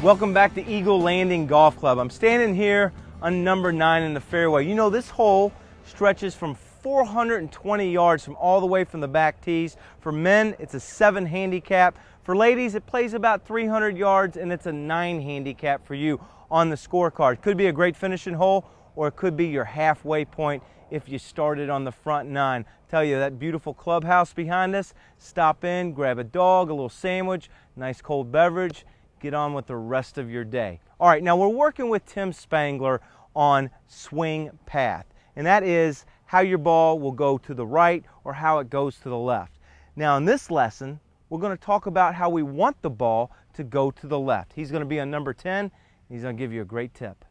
Welcome back to Eagle Landing Golf Club. I'm standing here on number 9 in the fairway. You know, this hole stretches from 420 yards from all the way from the back tees. For men, it's a 7 handicap. For ladies, it plays about 300 yards and it's a 9 handicap for you on the scorecard. Could be a great finishing hole, or it could be your halfway point if you started on the front 9. Tell you, that beautiful clubhouse behind us, stop in, grab a dog, a little sandwich, nice cold beverage, get on with the rest of your day. All right, now we're working with Tim Spangler on swing path, and that is how your ball will go to the right or how it goes to the left. Now in this lesson, we're going to talk about how we want the ball to go to the left. He's going to be on number 10, and he's going to give you a great tip.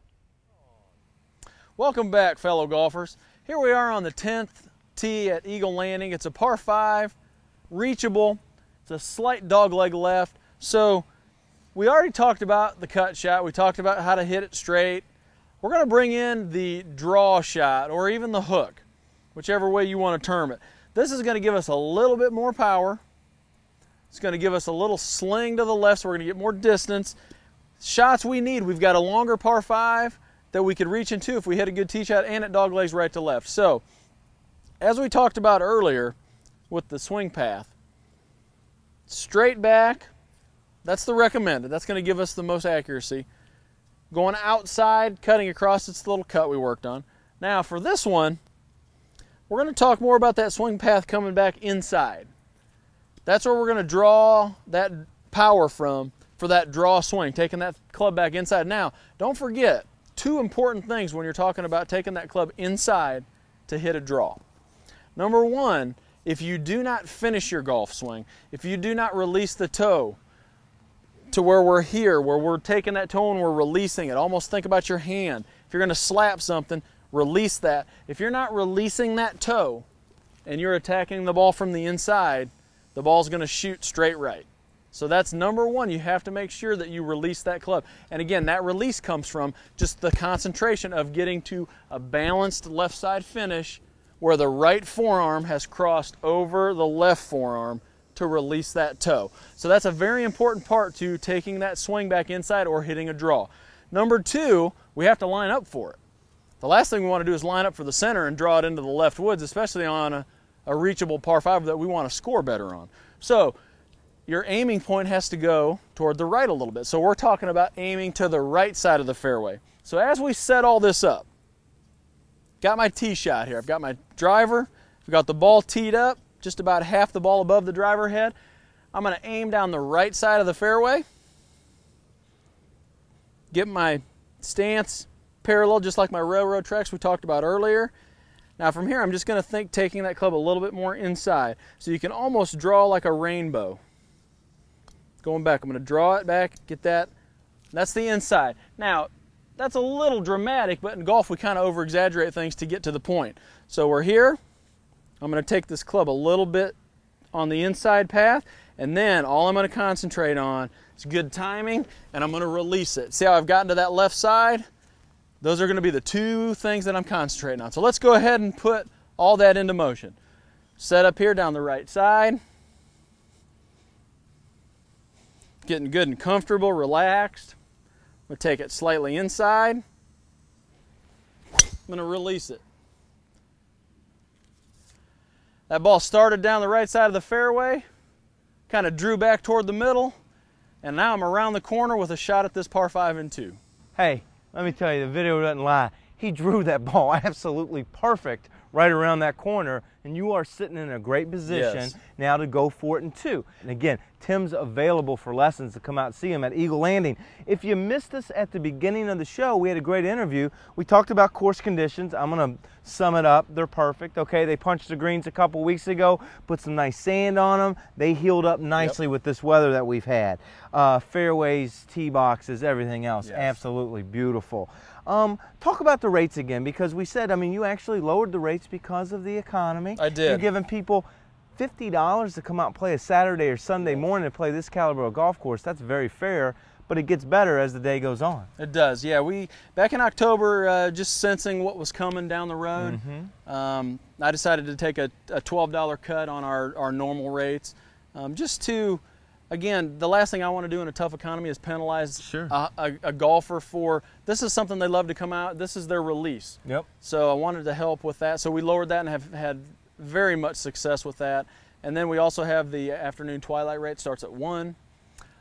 Welcome back, fellow golfers. Here we are on the 10th tee at Eagle Landing. It's a par 5, reachable. It's a slight dogleg left. So we already talked about the cut shot. We talked about how to hit it straight. We're going to bring in the draw shot, or even the hook, whichever way you want to term it. This is going to give us a little bit more power. It's going to give us a little sling to the left, so we're going to get more distance. Shots we need, we've got a longer par 5 that we could reach into if we hit a good tee shot, and it dog legs right to left. So, as we talked about earlier with the swing path, straight back, that's the recommended. That's going to give us the most accuracy. Going outside, cutting across, it's the little cut we worked on. Now for this one, we're going to talk more about that swing path coming back inside. That's where we're going to draw that power from for that draw swing, taking that club back inside. Now, don't forget, 2 important things when you're talking about taking that club inside to hit a draw. Number 1, if you do not finish your golf swing, if you do not release the toe to where we're here, where we're taking that toe and we're releasing it, almost think about your hand. If you're going to slap something, release that. If you're not releasing that toe and you're attacking the ball from the inside, the ball's going to shoot straight right. So that's number 1. You have to make sure that you release that club. And again, that release comes from just the concentration of getting to a balanced left side finish where the right forearm has crossed over the left forearm to release that toe. So that's a very important part to taking that swing back inside or hitting a draw. Number 2, we have to line up for it. The last thing we want to do is line up for the center and draw it into the left woods, especially on a reachable par 5 that we want to score better on. So your aiming point has to go toward the right a little bit. So we're talking about aiming to the right side of the fairway. So as we set all this up, got my tee shot here. I've got my driver, I've got the ball teed up, just about half the ball above the driver head. I'm going to aim down the right side of the fairway, get my stance parallel just like my railroad tracks we talked about earlier. Now from here I'm just going to think taking that club a little bit more inside, so you can almost draw like a rainbow. Going back, I'm going to draw it back, get that. That's the inside. Now that's a little dramatic, but in golf we kind of over exaggerate things to get to the point. So we're here. I'm going to take this club a little bit on the inside path, and then all I'm going to concentrate on is good timing, and I'm going to release it. See how I've gotten to that left side? Those are going to be the 2 things that I'm concentrating on. So let's go ahead and put all that into motion. Set up here down the right side. Getting good and comfortable, relaxed. I'm going to take it slightly inside. I'm going to release it. That ball started down the right side of the fairway, kind of drew back toward the middle, and now I'm around the corner with a shot at this par 5 and 2. Hey, let me tell you, the video doesn't lie. He drew that ball absolutely perfect right around that corner, and you are sitting in a great position now to go for it in 2. And again, Tim's available for lessons to come out and see him at Eagle Landing. If you missed us at the beginning of the show, we had a great interview. We talked about course conditions. I'm going to sum it up. They're perfect. Okay, they punched the greens a couple weeks ago, put some nice sand on them. They healed up nicely with this weather that we've had. Fairways, tee boxes, everything else, absolutely beautiful. Talk about the rates again, because we said, I mean, you actually lowered the rates because of the economy. I did. You're giving people $50 to come out and play a Saturday or Sunday morning and play this caliber of golf course. That's very fair, but it gets better as the day goes on. It does, yeah. We back in October, just sensing what was coming down the road, I decided to take a $12 cut on our normal rates, just to again, the last thing I want to do in a tough economy is penalize Sure. a golfer for, this is something they love to come out, this is their release. Yep. So I wanted to help with that. So we lowered that and have had very much success with that. And then we also have the afternoon twilight rate, starts at 1.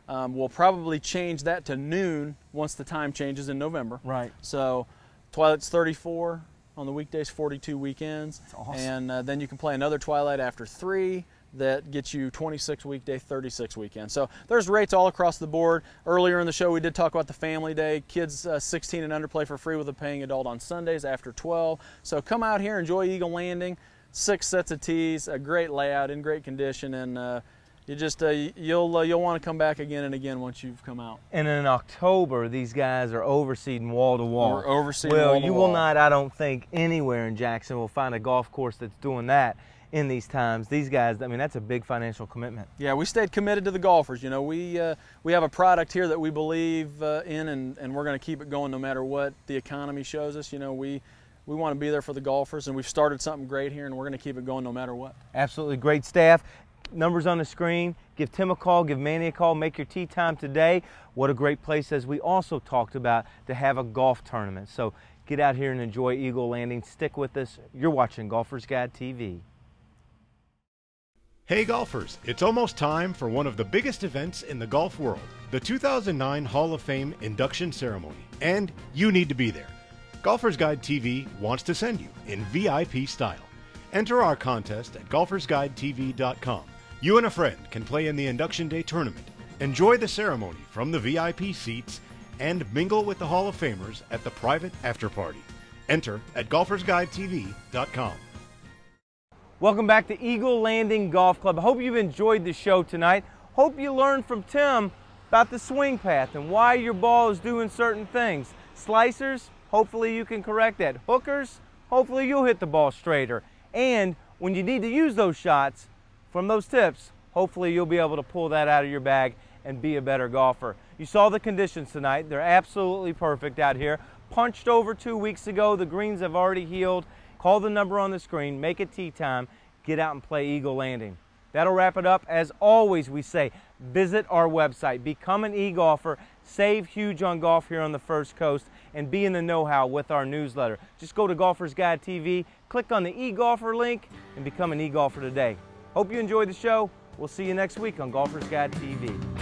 We'll probably change that to noon once the time changes in November. Right. So twilight's 34 on the weekdays, 42 weekends. That's awesome. And then you can play another twilight after 3 that gets you 26 weekday, 36 weekend. So there's rates all across the board. Earlier in the show we did talk about the family day. Kids 16 and under play for free with a paying adult on Sundays after 12. So come out here, enjoy Eagle Landing. 6 sets of tees, a great layout, in great condition, and you just you'll want to come back again and again once you've come out. And in October, these guys are overseeding wall to wall. We're overseeding well, wall to you wall. will not, I don't think, anywhere in Jacksonville find a golf course that's doing that in these times. These guys, I mean, that's a big financial commitment. Yeah, we stayed committed to the golfers. You know, we have a product here that we believe in, and we're going to keep it going no matter what the economy shows us. You know, we want to be there for the golfers, and we've started something great here, and we're going to keep it going no matter what. Absolutely great staff. Numbers on the screen. Give Tim a call, give Manny a call, make your tee time today. What a great place, as we also talked about, to have a golf tournament. So get out here and enjoy Eagle Landing. Stick with us. You're watching Golfer's Guide TV. Hey golfers, it's almost time for one of the biggest events in the golf world, the 2009 Hall of Fame induction ceremony, and you need to be there. Golfer's Guide TV wants to send you in VIP style. Enter our contest at golfersguidetv.com. You and a friend can play in the Induction Day tournament, enjoy the ceremony from the VIP seats, and mingle with the Hall of Famers at the private after party. Enter at golfersguidetv.com. Welcome back to Eagle Landing Golf Club. I hope you've enjoyed the show tonight. Hope you learned from Tim about the swing path and why your ball is doing certain things. Slicers, hopefully you can correct that. Hookers, hopefully you'll hit the ball straighter. And when you need to use those shots from those tips, hopefully you'll be able to pull that out of your bag and be a better golfer. You saw the conditions tonight. They're absolutely perfect out here. Punched over 2 weeks ago. The greens have already healed. Call the number on the screen. Make it tee time. Get out and play Eagle Landing. That'll wrap it up. As always, we say, visit our website. Become an e-golfer. Save huge on golf here on the First Coast, and be in the know-how with our newsletter. Just go to Golfer's Guide TV, click on the e-golfer link, and become an e-golfer today. Hope you enjoyed the show. We'll see you next week on Golfer's Guide TV.